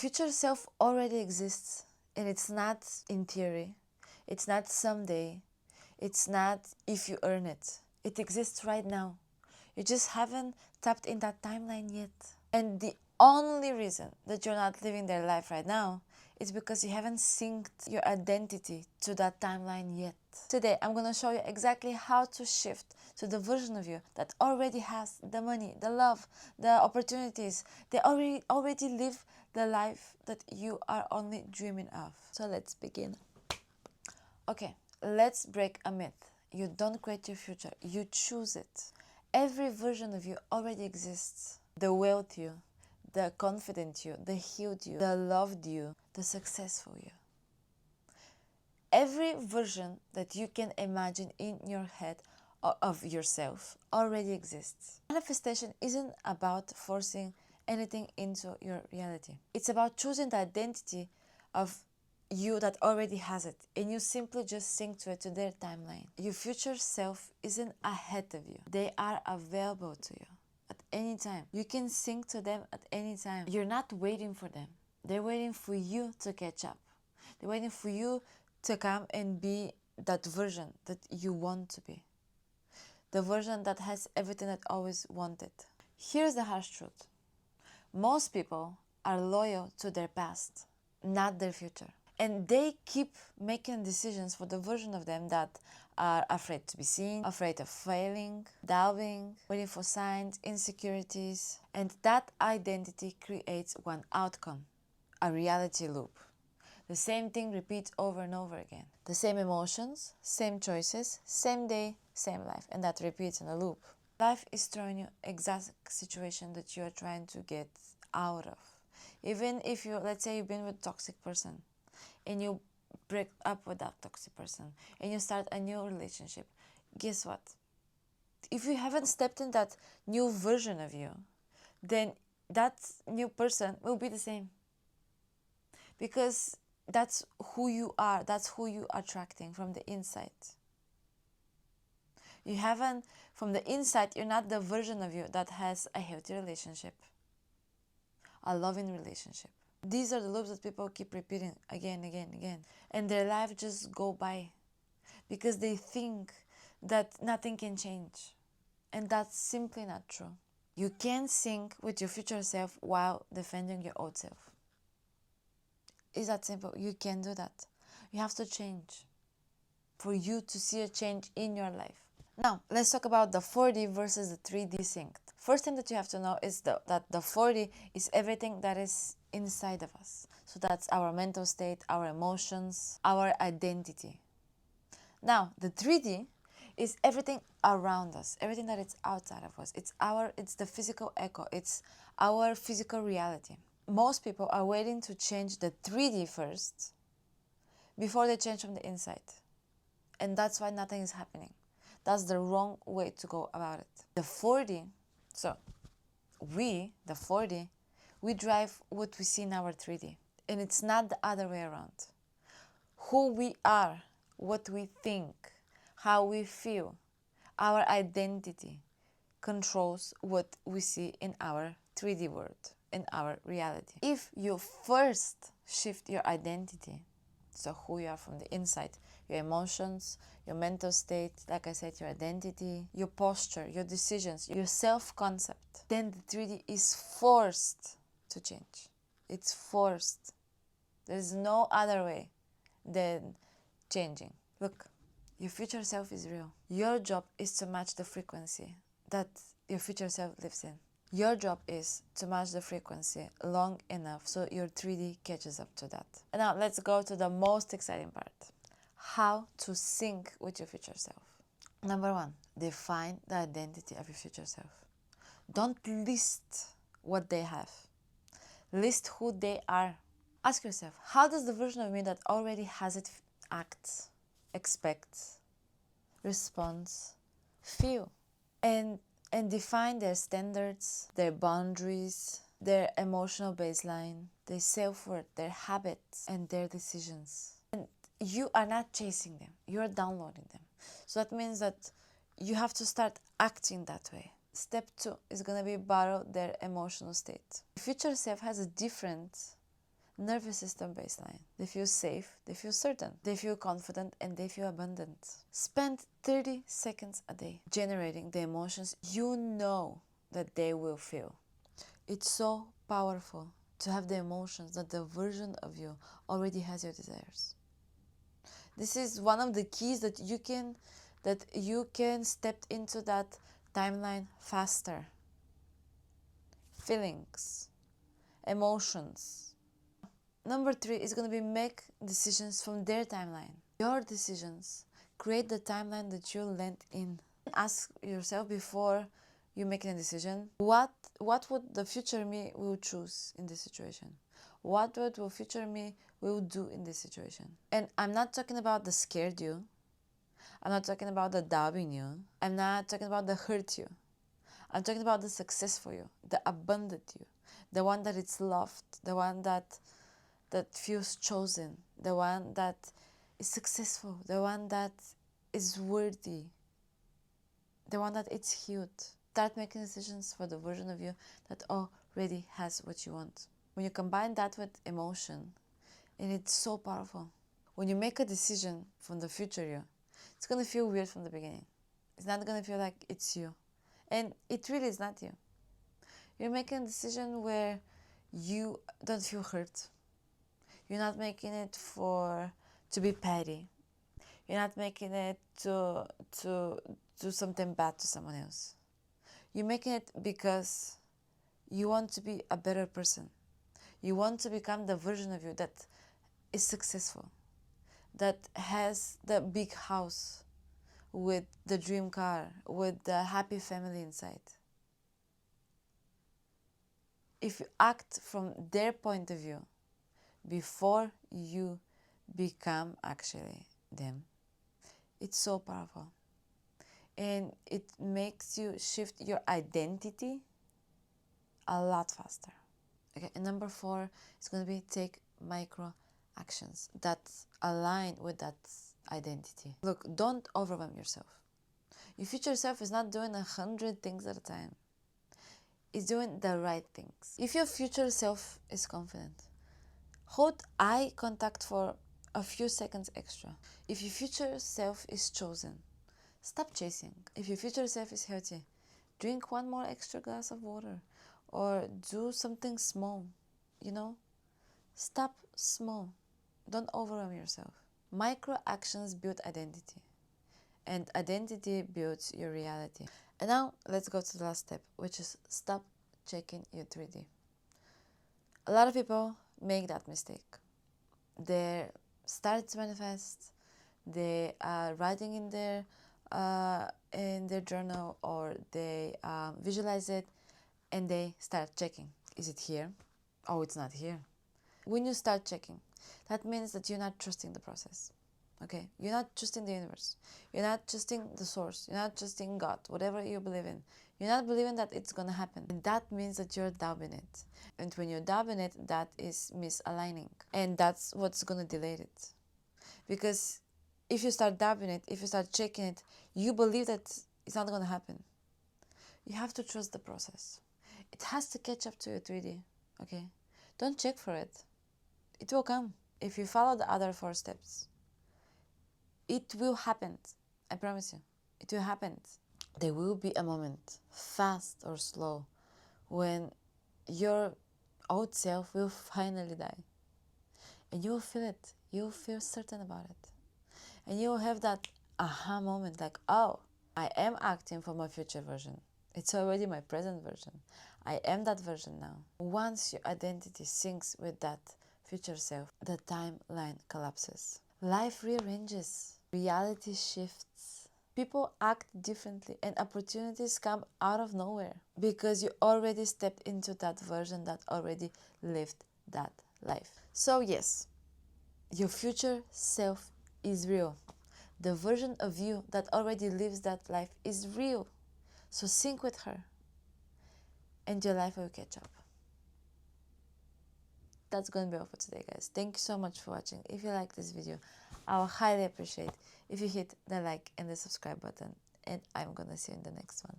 future self already exists, and it's not in theory, it's not someday, it's not if you earn it. It exists right now. You just haven't tapped in that timeline yet. And the only reason that you're not living their life right now is because you haven't synced your identity to that timeline yet. Today, I'm going to show you exactly how to shift to the version of you that already has the money, the love, the opportunities. They already live the life that you are only dreaming of. So let's begin. Okay, let's break a myth. You don't create your future, you choose it. Every version of you already exists. The wealth you, the confident you, the healed you, the loved you, the successful you. Every version that you can imagine in your head of yourself already exists. Manifestation isn't about forcing anything into your reality. It's about choosing the identity of you that already has it, and you simply just sync to it, to their timeline. Your future self isn't ahead of you. They are available to you at any time. You can sync to them at any time. You're not waiting for them. They're waiting for you to catch up. They're waiting for you to come and be that version that you want to be. The version that has everything that always wanted. Here's the harsh truth. Most people are loyal to their past, not their future. And they keep making decisions for the version of them that are afraid to be seen, afraid of failing, doubting, waiting for signs, insecurities. And that identity creates one outcome, a reality loop. The same thing repeats over and over again. The same emotions, same choices, same day, same life. And that repeats in a loop. Life is throwing you exact situation that you are trying to get out of. Even if you, let's say you've been with a toxic person, and you break up with that toxic person and you start a new relationship, guess what? If you haven't stepped in that new version of you, then that new person will be the same. Because that's who you are, that's who you are attracting from the inside. You haven't, from the inside, you're not the version of you that has a healthy relationship, a loving relationship. These are the loops that people keep repeating again, again, again. And their life just go by because they think that nothing can change. And that's simply not true. You can sync with your future self while defending your old self. It's that simple. You can do that. You have to change for you to see a change in your life. Now, let's talk about the 4D versus the 3D synced. First thing that you have to know is that the 4D is everything that is inside of us. So that's our mental state, our emotions, our identity. Now, the 3D is everything around us, everything that is outside of us. It's the physical echo. It's our physical reality. Most people are waiting to change the 3D first before they change from the inside. And that's why nothing is happening. That's the wrong way to go about it. The 4D, so the 4D, we drive what we see in our 3D. And it's not the other way around. Who we are, what we think, how we feel, our identity controls what we see in our 3D world, in our reality. If you first shift your identity, so who you are from the inside, your emotions, your mental state, like I said, your identity, your posture, your decisions, your self-concept, then the 3D is forced to change. It's forced. There's no other way than changing. Look, your future self is real. Your job is to match the frequency that your future self lives in. Your job is to match the frequency long enough so your 3D catches up to that. And now let's go to the most exciting part. How to sync with your future self. Number 1, define the identity of your future self. Don't list what they have. List who they are. Ask yourself, how does the version of me that already has it act, expect, responds, feel? And define their standards, their boundaries, their emotional baseline, their self-worth, their habits, and their decisions. And you are not chasing them, you're downloading them. So that means that you have to start acting that way. Step 2 is going to be borrow their emotional state. Future self has a different nervous system baseline. They feel safe, they feel certain, they feel confident, and they feel abundant. Spend 30 seconds a day generating the emotions you know that they will feel. It's so powerful to have the emotions that the version of you already has your desires. This is one of the keys that you can step into that timeline faster. Feelings, emotions. Number 3 is going to be make decisions from their timeline. Your decisions create the timeline that you land in. Ask yourself before you make a decision, what would the future me will choose in this situation? What would the future me will do in this situation? And I'm not talking about the scared you. I'm not talking about the doubting you. I'm not talking about the hurt you. I'm talking about the successful you, the abundant you, the one that is loved, the one that feels chosen, the one that is successful, the one that is worthy, the one that is healed. Start making decisions for the version of you that already has what you want. When you combine that with emotion, and it's so powerful. When you make a decision from the future you, it's going to feel weird from the beginning. It's not going to feel like it's you. And it really is not you. You're making a decision where you don't feel hurt. You're not making it to be petty. You're not making it to do something bad to someone else. You're making it because you want to be a better person. You want to become the version of you that is successful, that has the big house with the dream car, with the happy family inside. If you act from their point of view before you become actually them, it's so powerful. And it makes you shift your identity a lot faster. Okay, and number 4 is going to be take micro actions that align with that identity. Look, don't overwhelm yourself. Your future self is not doing 100 things at a time. It's doing the right things. If your future self is confident, hold eye contact for a few seconds extra. If your future self is chosen, stop chasing. If your future self is healthy, drink one more extra glass of water or do something small, Stop small. Don't overwhelm yourself. Micro actions build identity, and identity builds your reality. And now let's go to the last step, which is stop checking your 3D. A lot of people make that mistake. They start to manifest, they are writing in their journal, or they visualize it, and they start checking. Is it here? Oh, it's not here. When you start checking, that means that you're not trusting the process. Okay? You're not trusting the universe. You're not trusting the source. You're not trusting God, whatever you believe in. You're not believing that it's going to happen. And that means that you're doubting it. And when you're doubting it, that is misaligning. And that's what's going to delay it. Because if you start doubting it, if you start checking it, you believe that it's not going to happen. You have to trust the process. It has to catch up to your 3D. Okay? Don't check for it. It will come. If you follow the other 4 steps, it will happen. I promise you. It will happen. There will be a moment, fast or slow, when your old self will finally die. And you will feel it. You will feel certain about it. And you will have that aha moment like, oh, I am acting for my future version. It's already my present version. I am that version now. Once your identity syncs with that future self, the timeline collapses. Life rearranges. Reality shifts. People act differently, and opportunities come out of nowhere because you already stepped into that version that already lived that life. So yes, your future self is real. The version of you that already lives that life is real. So sync with her, and your life will catch up. That's going to be all for today, guys. Thank you so much for watching. If you like this video, I will highly appreciate if you hit the like and the subscribe button. And I'm going to see you in the next one.